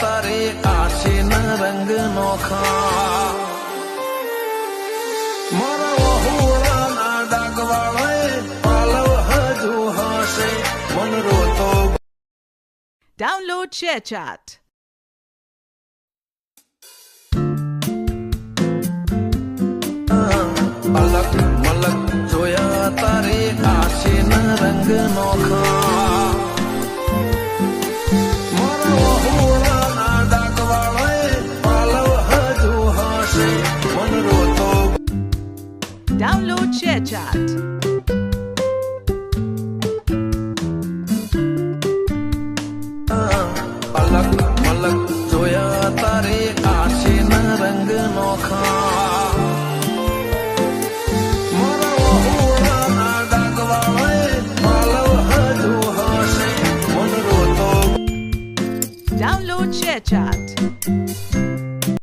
તારી આશીના રંગ નોખા મારા વહુડાના ડાગવાળાએ પાલવ હજુ હશે મન રોતો. Download ShareChat. અલગ મલક જોયા તારી આશીના રંગ નોખા મારા વહુડાના ડાગવાળાએ પાલવ હજુ હશે મન રોતો. Download ShareChat. અલગ મલક જોયા તારી આશીના રંગ નોખા મારા વહુડાના ડાગવાળાએ પાલવ હજુ હશે મન રોતો. Download ShareChat.